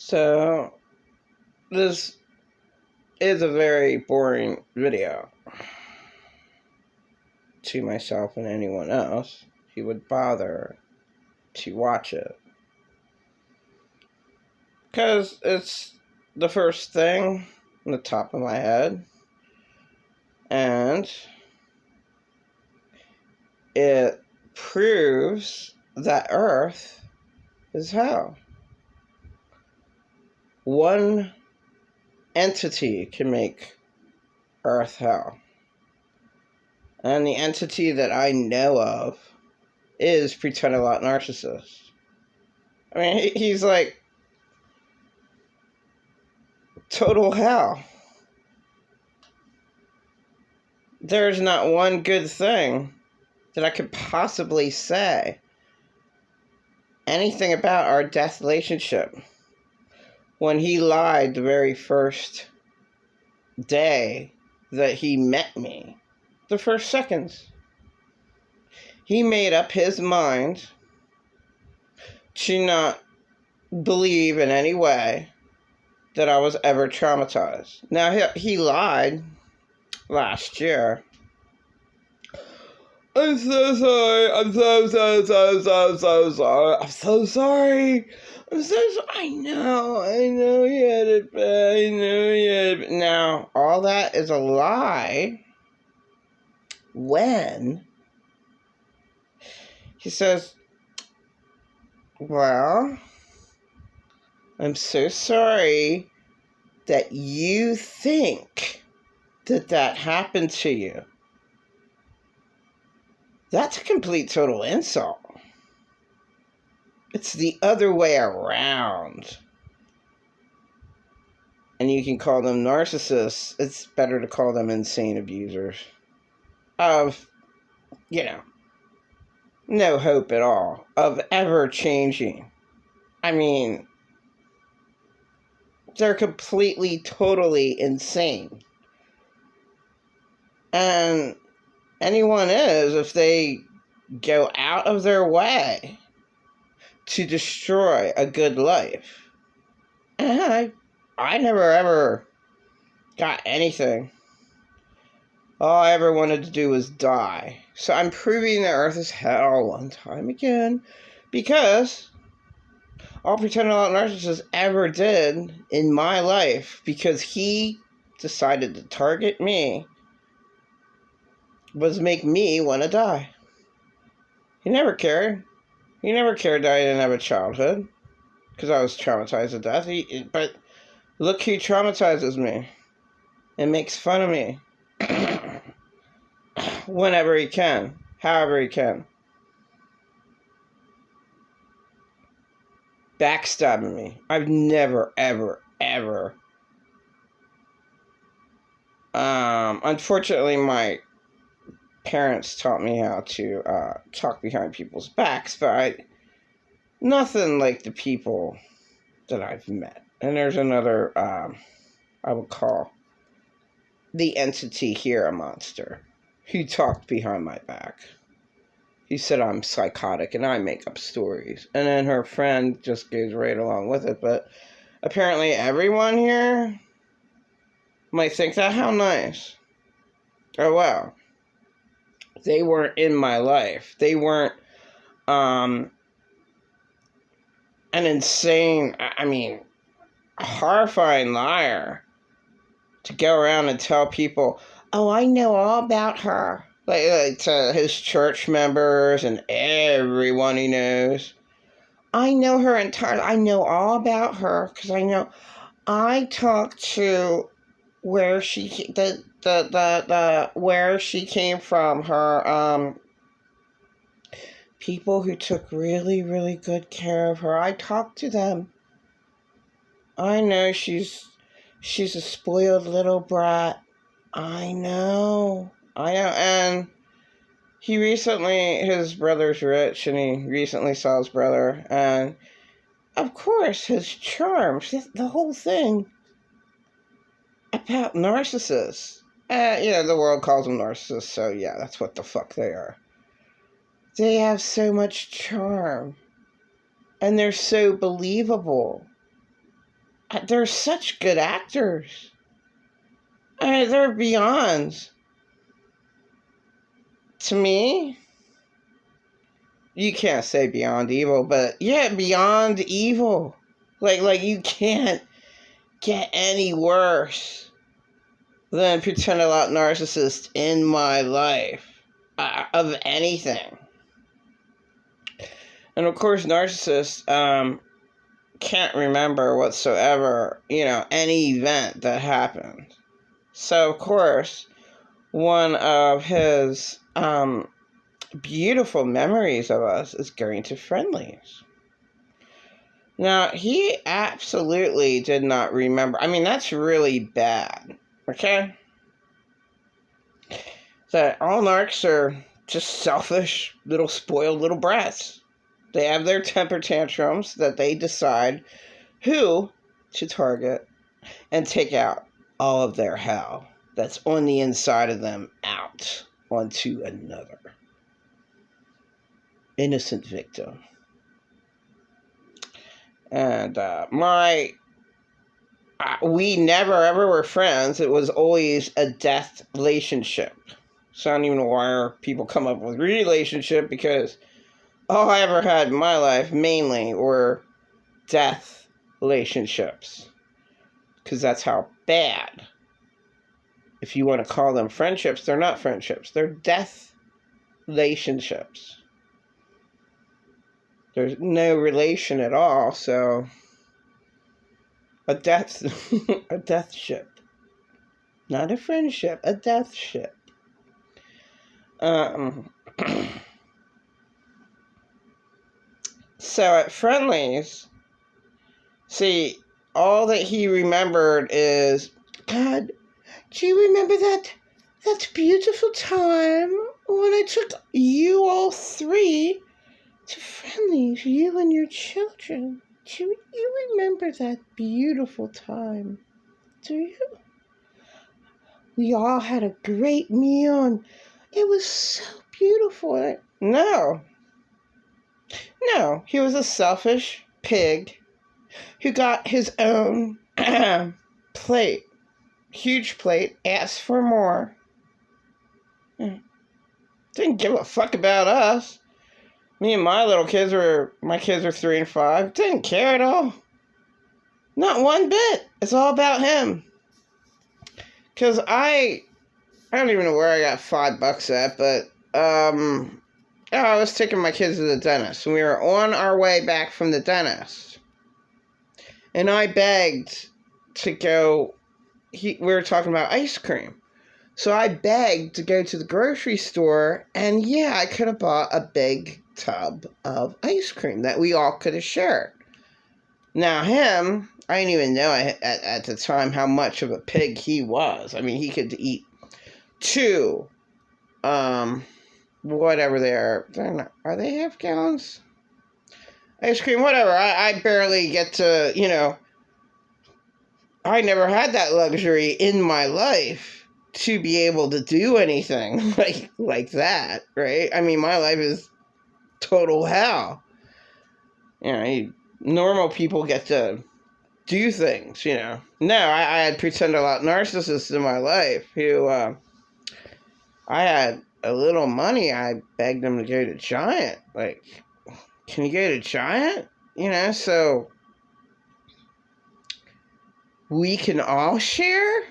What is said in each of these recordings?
So, this is a very boring video to myself and anyone else who would bother to watch it. Because it's the first thing on the top of my head, and it proves that Earth is hell. One entity can make Earth hell. And the entity that I know of is Pretend Alot Narcississist. I mean, he's like total hell. There's not one good thing that I could possibly say anything about our death relationship. When he lied the very first day that he met me, the first seconds, he made up his mind to not believe in any way that I was ever traumatized. Now, he lied last year. I'm so sorry. I'm so sorry. I'm so sorry. I know you had it bad. I know you had it bad. Now, all that is a lie when he says, well, I'm so sorry that you think that happened to you. That's a complete total insult. It's the other way around. And you can call them narcissists. It's better to call them insane abusers of, no hope at all of ever changing. I mean, they're completely, totally insane. And anyone is if they go out of their way to destroy a good life. And I never ever got anything. All I ever wanted to do was die. So I'm proving that Earth is hell one time again, because all Pretend Alot Narcissist ever did in my life, because he decided to target me, was make me want to die. He never cared. He never cared that I didn't have a childhood, because I was traumatized to death. But look who traumatizes me and makes fun of me whenever he can, however he can. Backstabbing me. I've never, ever, ever. Unfortunately, my parents taught me how to talk behind people's backs, but nothing like the people that I've met. And there's another, I would call the entity here a monster, who talked behind my back. He said I'm psychotic and I make up stories. And then her friend just goes right along with it. But apparently everyone here might think that. How nice. Oh, wow. They weren't in my life. They weren't an insane, horrifying liar to go around and tell people, oh, I know all about her. Like to his church members and everyone he knows. I know her entirely. I know all about her because I talked to where she where she came from. Her people who took really, really good care of her. I talked to them. I know she's a spoiled little brat. I know, and his brother's rich, and he recently saw his brother, and of course, his charm, the whole thing about narcissists. The world calls them narcissists, so yeah, that's what the fuck they are. They have so much charm, and they're so believable. they're such good actors. I mean, they're beyond. To me, you can't say beyond evil, but yeah, beyond evil. Like you can't get any worse than Pretend Alot Narcissist in my life of anything. And of course, narcissists can't remember whatsoever, any event that happened. So of course, one of his beautiful memories of us is going to friendlies. Now, he absolutely did not remember. I mean, that's really bad, okay? That all narcs are just selfish, little spoiled little brats. They have their temper tantrums that they decide who to target and take out all of their hell that's on the inside of them out onto another innocent victim. And we never ever were friends. It was always a death relationship. So I don't even know why people come up with relationship, because all I ever had in my life mainly were death relationships. Because that's how bad. If you want to call them friendships, they're not friendships. They're death relationships. There's no relation at all, so a death a death ship. Not a friendship, a death ship. So at friendlies, see, all that he remembered is, God, do you remember that beautiful time when I took you all three to friendlies, you and your children? Do you remember that beautiful time? Do you? We all had a great meal, and it was so beautiful. No, he was a selfish pig who got his own plate, huge plate, asked for more. Didn't give a fuck about us. Me and my kids are 3 and 5. Didn't care at all. Not one bit. It's all about him. Because I don't even know where I got $5 at, but I was taking my kids to the dentist, and we were on our way back from the dentist. And I begged to go. We were talking about ice cream. So I begged to go to the grocery store, and yeah, I could have bought a big tub of ice cream that we all could have shared. Now him, I didn't even know at the time how much of a pig he was. I mean, he could eat 2, whatever they are. Are they half gallons? Ice cream, whatever. I barely get to, I never had that luxury in my life to be able to do anything like that, right? I mean, my life is total hell. Normal people get to do things, No, I had Pretend Alot Narcissists in my life who, I had a little money. I begged them to go to Giant. Like, can you go to Giant? So we can all share,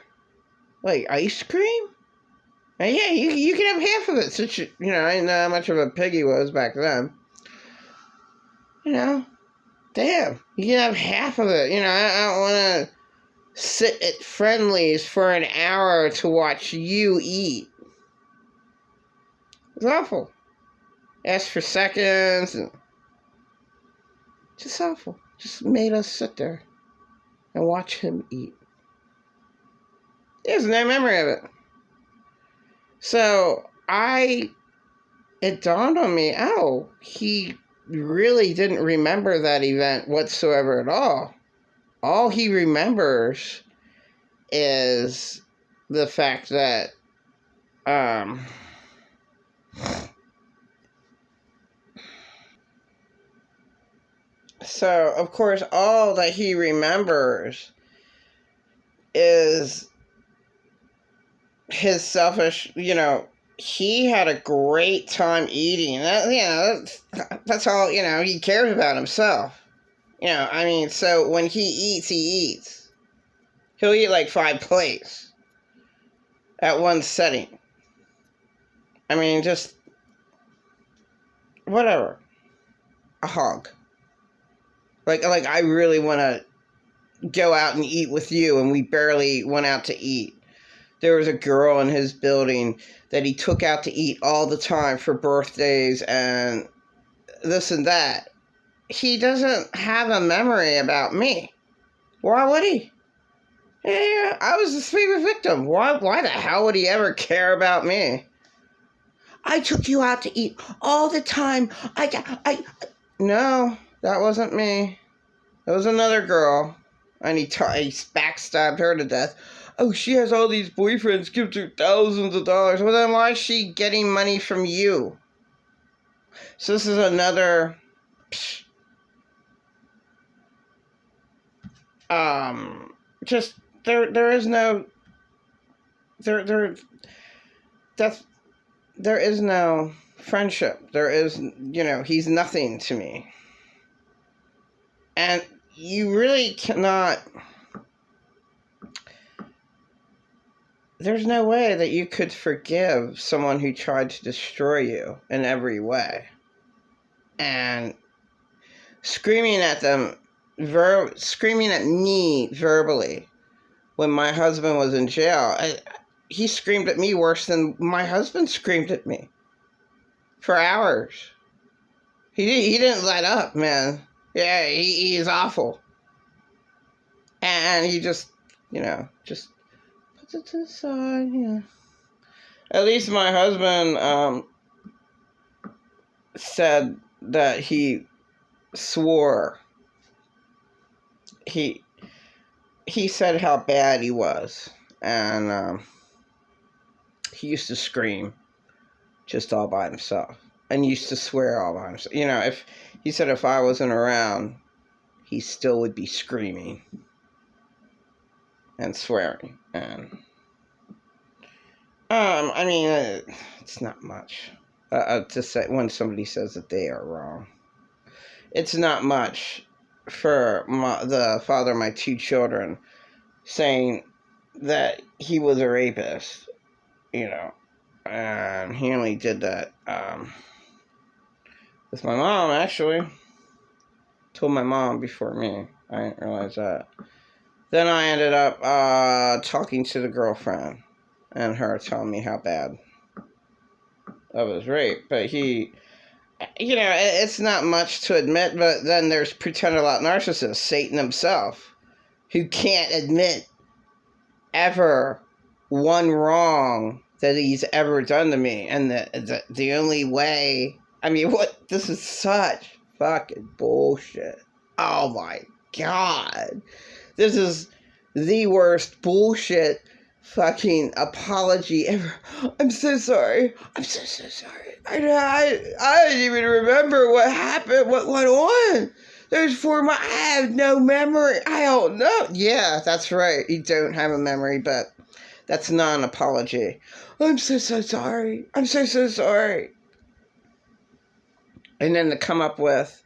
like, ice cream? And yeah, you can have half of it, since, I didn't know how much of a pig he was back then. Damn, you can have half of it. I don't want to sit at friendlies for an hour to watch you eat. It's awful. Ask for seconds, and just awful. Just made us sit there and watch him eat. There's no memory of it. So it dawned on me, he really didn't remember that event whatsoever at all. All he remembers is the fact that So, of course, all that he remembers is his selfish, he had a great time eating. That's all, he cares about himself. So when he eats. He'll eat like 5 plates at one setting. Just whatever. A hug. Like I really want to go out and eat with you, and we barely went out to eat. There was a girl in his building that he took out to eat all the time for birthdays and this and that. He doesn't have a memory about me. Why would he? Yeah, I was the sleeping victim. Why the hell would he ever care about me? I took you out to eat all the time. No, that wasn't me. It was another girl. And he backstabbed her to death. Oh, she has all these boyfriends, gives her thousands of dollars. Well, then why is she getting money from you? So this is another... just, there is no... There is no friendship. There is, he's nothing to me. And you really cannot... There's no way that you could forgive someone who tried to destroy you in every way. And screaming at them, screaming at me verbally when my husband was in jail. He screamed at me worse than my husband screamed at me for hours. He didn't let up, man. Yeah, he's awful. And he just puts it to the side, At least my husband said that he swore. He said how bad he was. And he used to scream just all by himself. And used to swear all by himself. If I wasn't around, he still would be screaming and swearing. And it's not much to say when somebody says that they are wrong. It's not much for the father of my 2 children saying that he was a rapist, and he only did that with my mom, actually. Told my mom before me. I didn't realize that. Then I ended up talking to the girlfriend and her telling me how bad of his rape. But it's not much to admit, but then there's pretend alot narcissist, Satan himself, who can't admit ever one wrong that he's ever done to me. And the only way, this is such fucking bullshit. Oh my God. This is the worst bullshit fucking apology ever. I'm so sorry. I'm so sorry. I didn't even remember what happened, what went on. There's 4 months. I have no memory. I don't know. Yeah, that's right. You don't have a memory, but that's not an apology. I'm so sorry. I'm so sorry. And then to come up with,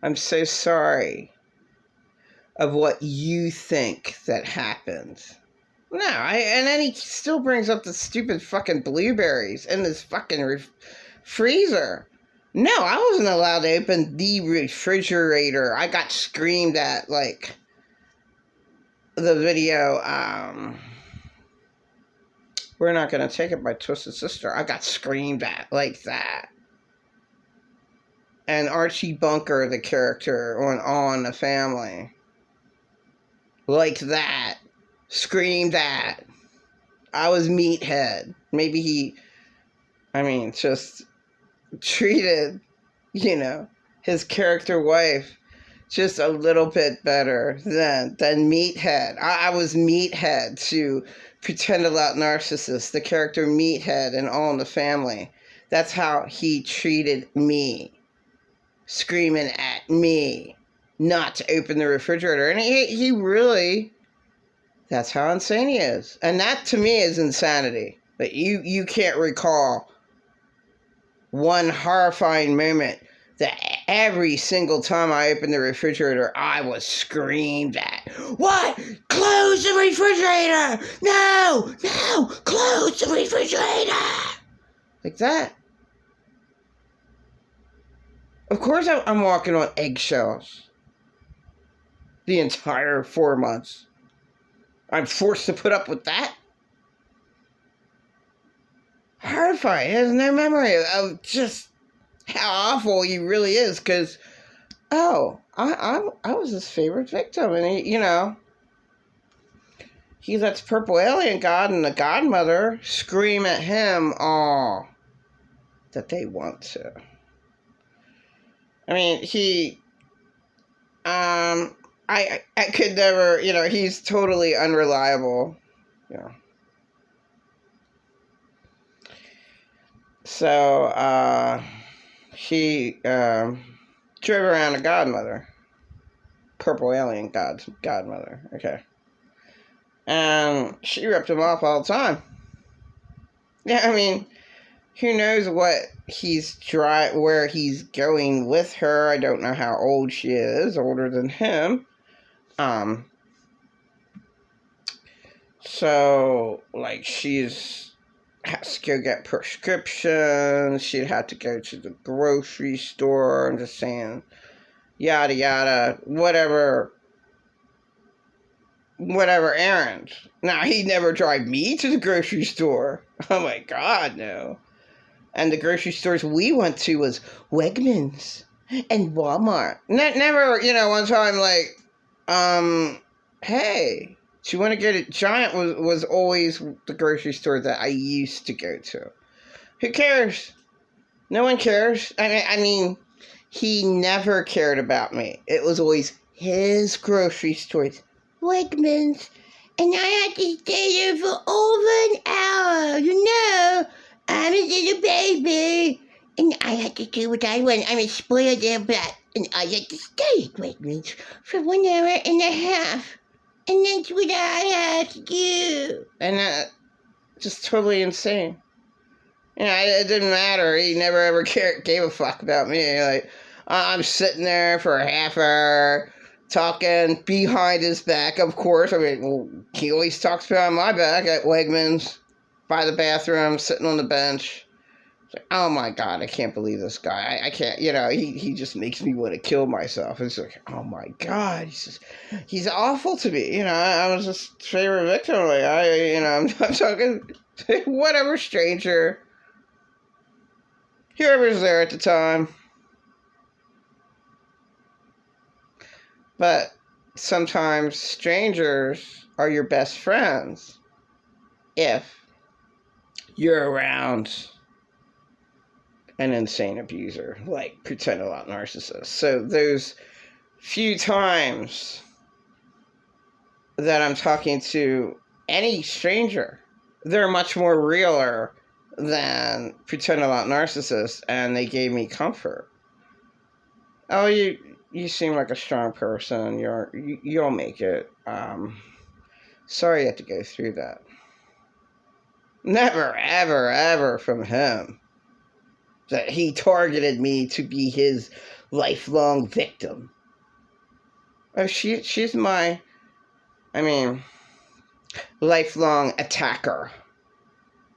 I'm so sorry of what you think that happened. No, and then he still brings up the stupid fucking blueberries in his fucking freezer. No, I wasn't allowed to open the refrigerator. I got screamed at, like, the video, We're Not Gonna Take It by Twisted Sister. I got screamed at like that. And Archie Bunker, the character on All in the Family, like that, screamed at. I was meathead. Maybe he, just treated, his character wife just a little bit better than meathead. I was meathead to pretend alot narcissist, the character meathead in All in the Family. That's how he treated me. Screaming at me. not to open the refrigerator. And he really, that's how insane he is. And that to me is insanity. That you can't recall one horrifying moment that every single time I opened the refrigerator, I was screamed at. What? Close the refrigerator! No! No! Close the refrigerator! Like that. Of course I'm walking on eggshells. The entire 4 months. I'm forced to put up with that. Horrifying. He has no memory of just how awful he really is, because, I was his favorite victim, and he lets Purple Alien God and the Godmother scream at him all that they want to. I mean, I could never, he's totally unreliable, So, he drove around a godmother. Purple Alien godmother. Okay. And she ripped him off all the time. Yeah, I mean, who knows what where he's going with her. I don't know how old she is, older than him. So, like, has to go get prescriptions. She'd have to go to the grocery store. I'm just saying, yada yada, whatever errand. Now, he'd never drive me to the grocery store. Oh my God, no. And the grocery stores we went to was Wegmans and Walmart. Never, one time, like, hey, do you want to get it? Giant was always the grocery store that I used to go to. Who cares? No one cares. I mean, he never cared about me. It was always his grocery stores, Wegmans, and I had to stay there for over an hour. I'm a little baby, and I had to do what I want. I'm a spoiled little brat, and I had to stay at Wegmans for 1 hour and a half. And that's what I have to do. And just totally insane. It didn't matter. He never ever gave a fuck about me. Like, I'm sitting there for a half hour, talking behind his back, of course. I mean, well, he always talks behind my back at Wegmans, by the bathroom, sitting on the bench. Like, oh my God, I can't believe this guy. I can't, he just makes me want to kill myself. It's like, oh my God, he's awful to me. I was his favorite victim. Like, I'm talking whatever stranger, whoever's there at the time. But sometimes strangers are your best friends if you're around an insane abuser, like Pretend Alot Narcissist. So those few times that I'm talking to any stranger, they're much more realer than Pretend Alot Narcissist, and they gave me comfort. Oh, you seem like a strong person. You'll make it. Sorry you had to go through that. Never, ever, ever from him. That he targeted me to be his lifelong victim. Oh, she's my, lifelong attacker.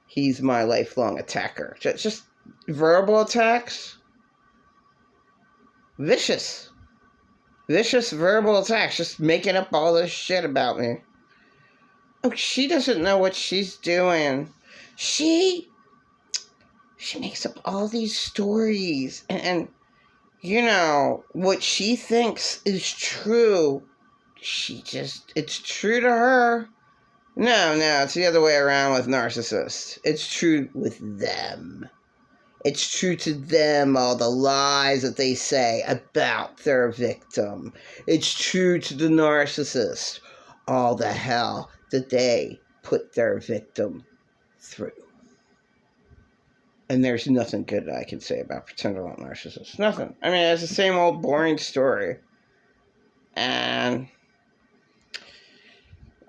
He's my lifelong attacker. Just verbal attacks. Vicious verbal attacks. Just making up all this shit about me. Oh, she doesn't know what she's doing. She makes up all these stories, and what she thinks is true, it's true to her. No, it's the other way around with narcissists. It's true with them. It's true to them, all the lies that they say about their victim. It's true to the narcissist, all the hell that they put their victim through. And there's nothing good that I can say about Pretend Alot Narcissists. Nothing. It's the same old boring story.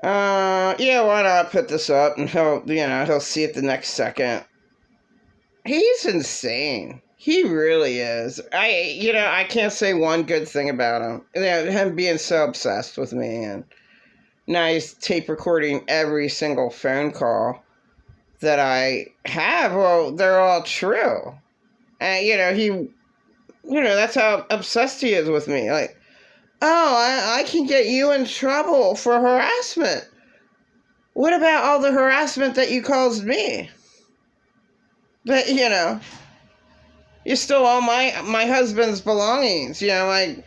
Yeah, why not put this up and he'll see it the next second. He's insane. He really is. I can't say one good thing about him. Him being so obsessed with me, and now he's tape recording every single phone call that I have. Well, they're all true. And, that's how obsessed he is with me. Like, oh, I can get you in trouble for harassment. What about all the harassment that you caused me? But, you stole all my husband's belongings. Like,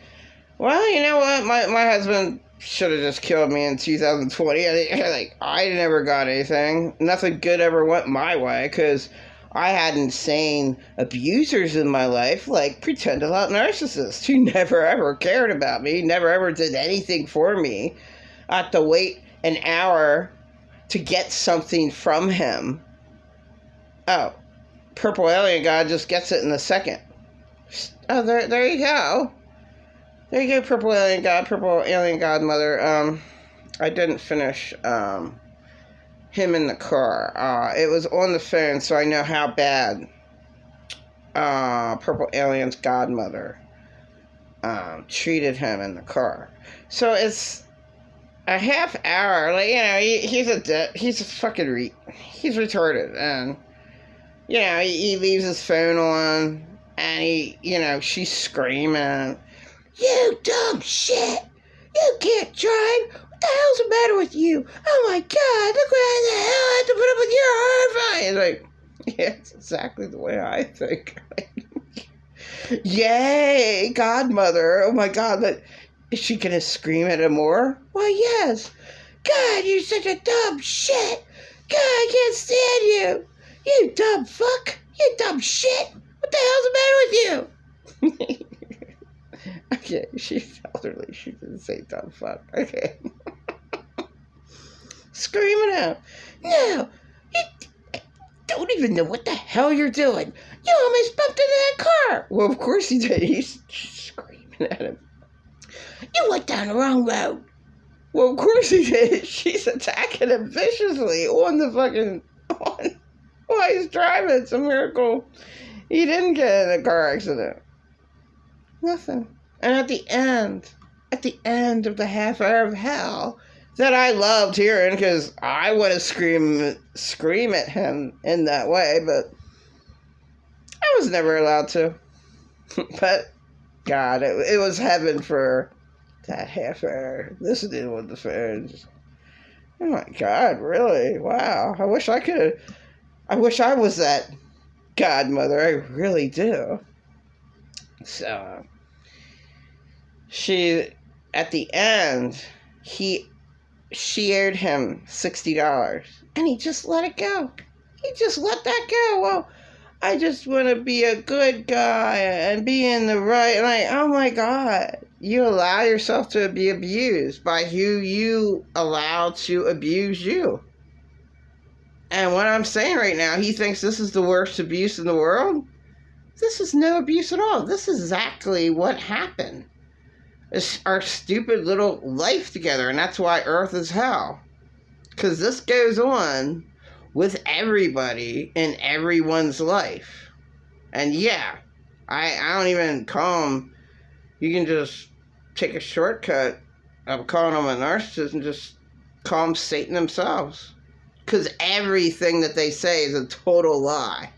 well, you know what? My husband should have just killed me in 2020. I never got anything. Nothing good ever went my way because I had insane abusers in my life, like Pretend Alot Narcissists, who never ever cared about me, never ever did anything for me. I had to wait an hour to get something from him. Oh, Purple Alien God just gets it in a second. Oh, there you go. There you go, Purple Alien God, Purple Alien Godmother. I didn't finish him in the car. It was on the phone, so I know how bad Purple Alien's godmother treated him in the car. So it's a half hour. Like, he's a fucking he's retarded, and he leaves his phone on, and she's screaming, "You dumb shit! You can't drive! What the hell's the matter with you? Oh my God, look what the hell I had to put up with your horrifying!" Like, yeah, it's exactly the way I think. Yay, godmother! Oh my God, but is she gonna scream at him more? Why, yes. God, you're such a dumb shit! God, I can't stand you! You dumb fuck! You dumb shit! What the hell's the matter with you? Okay, she's elderly. She didn't say dumb fuck. Okay. Screaming out. No! You don't even know what the hell you're doing. You almost bumped into that car. Well, of course he did. She's screaming at him. You went down the wrong road. Well, of course he did. She's attacking him viciously on the fucking... while he's driving. It's a miracle he didn't get in a car accident. Nothing. And at the end of the half hour of hell that I loved hearing, because I would have scream at him in that way, but I was never allowed to. But God, it was heaven for that half hour listening with the phones. Oh my God, really? Wow. I wish I was that godmother. I really do. So, at the end, she owed him $60, and he just let it go. He just let that go. Well, I just want to be a good guy and be in the right. And oh my God, you allow yourself to be abused by who you allow to abuse you. And what I'm saying right now, he thinks this is the worst abuse in the world. This is no abuse at all. This is exactly what happened. It's our stupid little life together, and that's why Earth is hell. Because this goes on with everybody in everyone's life. And yeah, I don't even call them... You can just take a shortcut of calling them a narcissist and just call them Satan themselves. Because everything that they say is a total lie.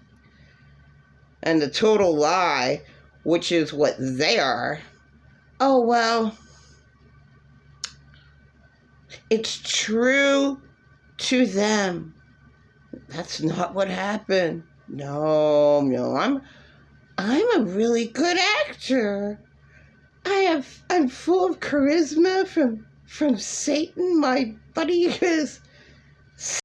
And the total lie, which is what they are, oh, well, it's true to them. That's not what happened. No, I'm a really good actor. I'm full of charisma from Satan, my buddy, is